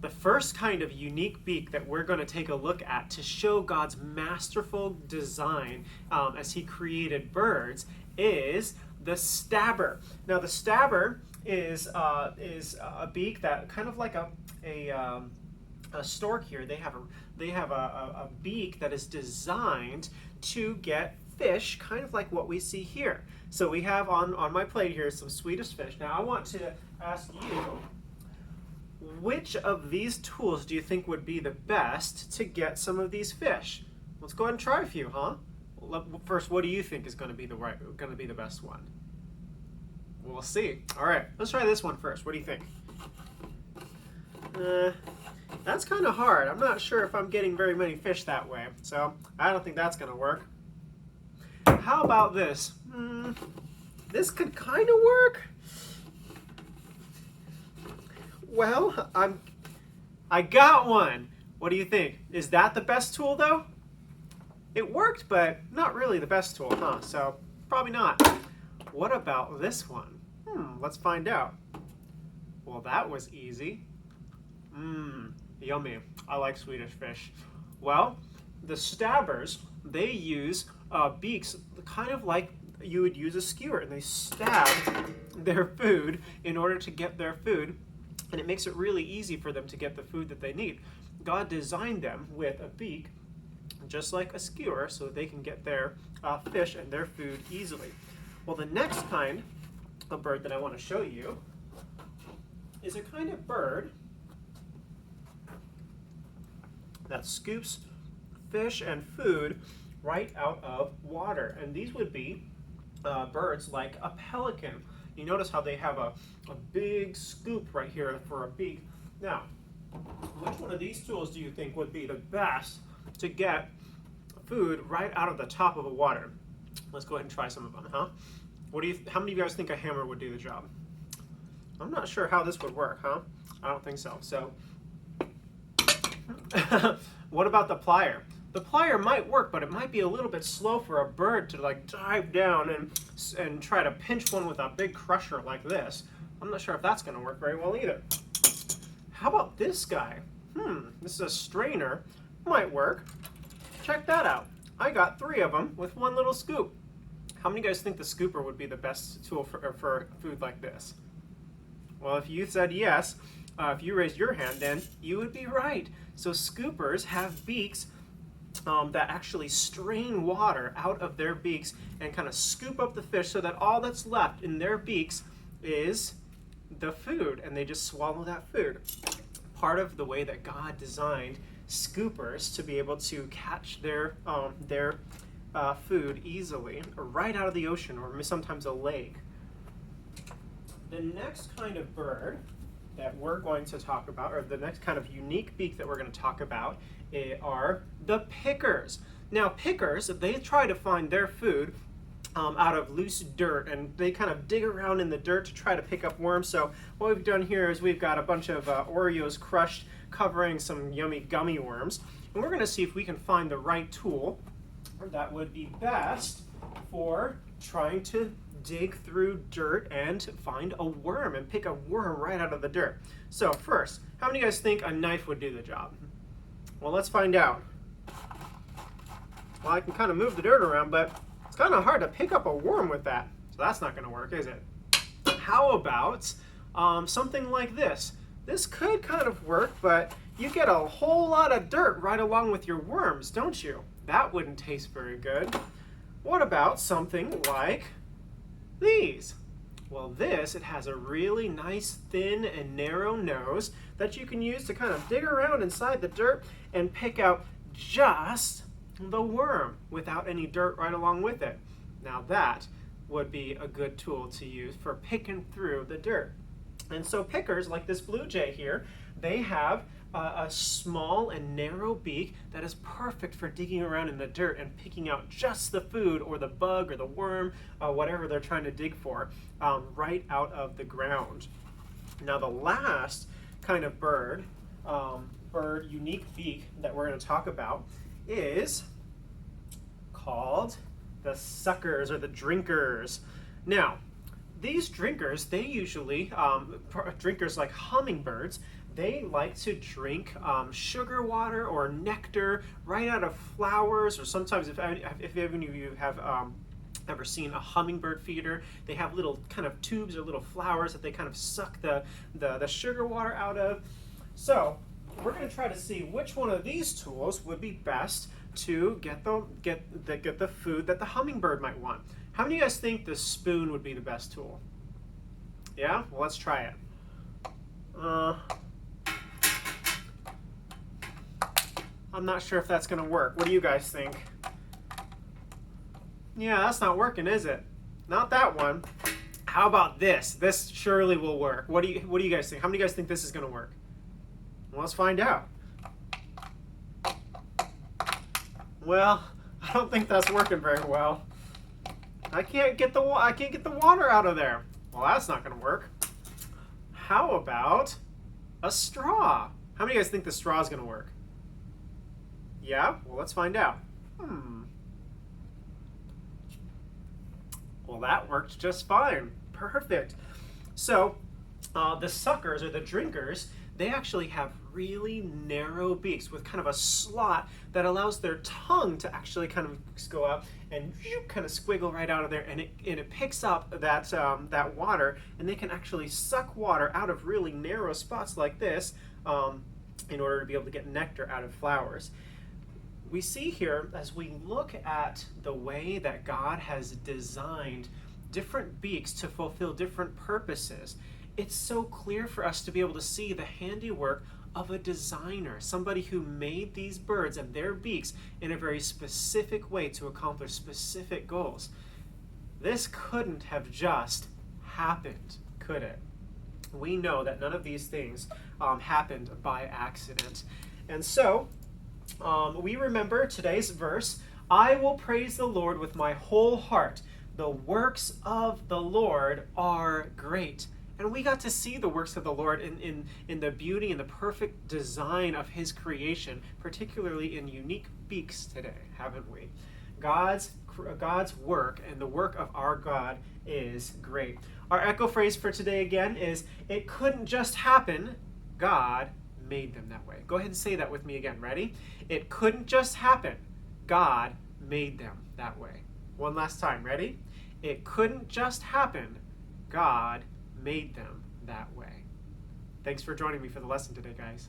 The first kind of unique beak that we're going to take a look at to show God's masterful design as he created birds is the stabber. Now the stabber is a beak that kind of like a stork here. They have a beak that is designed to get fish, kind of like what we see here. So we have on my plate here some Swedish fish. Now I want to ask you, which of these tools do you think would be the best to get some of these fish? Let's go ahead and try a few, huh? First, what do you think is going to be the best one? We'll see. All right, let's try this one first. What do you think? That's kind of hard. I'm not sure if I'm getting very many fish that way, so I don't think that's going to work. How about this? This could kind of work. Well, I got one. What do you think? Is that the best tool though? It worked, but not really the best tool, huh? So probably not. What about this one? Let's find out. Well, that was easy. Yummy. I like Swedish fish. Well, the stabbers, they use beaks kind of like you would use a skewer, and they stab their food in order to get their food, and it makes it really easy for them to get the food that they need. God designed them with a beak just like a skewer so that they can get their fish and their food easily. Well, the next kind of bird that I want to show you is a kind of bird that scoops fish and food right out of water. And these would be birds like a pelican. You notice how they have a big scoop right here for a beak. Now, which one of these tools do you think would be the best to get food right out of the top of the water? Let's go ahead and try some of them, huh? How many of you guys think a hammer would do the job? I'm not sure how this would work, huh? I don't think so. So, what about the plier? The plier might work, but it might be a little bit slow for a bird to like dive down and try to pinch one with a big crusher like this. I'm not sure if that's going to work very well either. How about this guy? This is a strainer. Might work. Check that out. I got 3 of them with one little scoop. How many of you guys think the scooper would be the best tool for food like this? Well, if you said yes, if you raised your hand, then you would be right. So scoopers have beaks that actually strain water out of their beaks and kind of scoop up the fish so that all that's left in their beaks is the food, and they just swallow that food. Part of the way that God designed scoopers to be able to catch their food easily right out of the ocean or sometimes a lake. The next kind of bird that we're going to talk about, or the next kind of unique beak that we're going to talk about, are the pickers. Now pickers, they try to find their food out of loose dirt, and they kind of dig around in the dirt to try to pick up worms. So what we've done here is we've got a bunch of Oreos crushed covering some yummy gummy worms, and we're going to see if we can find the right tool that would be best for trying to dig through dirt and find a worm and pick a worm right out of the dirt. So first, how many of you guys think a knife would do the job? Well, let's find out. Well, I can kind of move the dirt around, but it's kind of hard to pick up a worm with that. So that's not going to work, is it? How about something like this? This could kind of work, but you get a whole lot of dirt right along with your worms, don't you? That wouldn't taste very good. What about something like these? Well, it has a really nice thin and narrow nose that you can use to kind of dig around inside the dirt and pick out just the worm without any dirt right along with it. Now that would be a good tool to use for picking through the dirt. And so pickers, like this blue jay here, they have a small and narrow beak that is perfect for digging around in the dirt and picking out just the food or the bug or the worm, whatever they're trying to dig for, right out of the ground. Now the last kind of bird unique beak that we're going to talk about is called the suckers or the drinkers. Now, these drinkers, they usually, drinkers like hummingbirds, they like to drink sugar water or nectar right out of flowers, or sometimes if any of you have ever seen a hummingbird feeder, they have little kind of tubes or little flowers that they kind of suck the sugar water out of. So we're going to try to see which one of these tools would be best to get the food that the hummingbird might want. How many of you guys think the spoon would be the best tool? Yeah? Well, let's try it. I'm not sure if that's going to work. What do you guys think? Yeah, that's not working, is it? Not that one. How about this? This surely will work. What do you guys think? How many of you guys think this is going to work? Well, let's find out. Well, I don't think that's working very well. I can't get the water out of there. Well, that's not going to work. How about a straw? How many of you guys think the straw is going to work? Yeah? Well, let's find out. Well, that worked just fine. Perfect. So, the suckers, or the drinkers, they actually have really narrow beaks with kind of a slot that allows their tongue to actually kind of go up and kind of squiggle right out of there, and it picks up that water, and they can actually suck water out of really narrow spots like this in order to be able to get nectar out of flowers. We see here, as we look at the way that God has designed different beaks to fulfill different purposes, it's so clear for us to be able to see the handiwork of a designer, somebody who made these birds and their beaks in a very specific way to accomplish specific goals. This couldn't have just happened, could it? We know that none of these things happened by accident. And so, we remember today's verse, I will praise the Lord with my whole heart. The works of the Lord are great. And we got to see the works of the Lord in the beauty and the perfect design of his creation, particularly in unique beaks today, haven't we? God's work and the work of our God is great. Our echo phrase for today again is, it couldn't just happen, God made them that way. Go ahead and say that with me again. Ready? It couldn't just happen, God made them that way. One last time. Ready? It couldn't just happen, God made them that way. Thanks for joining me for the lesson today, guys.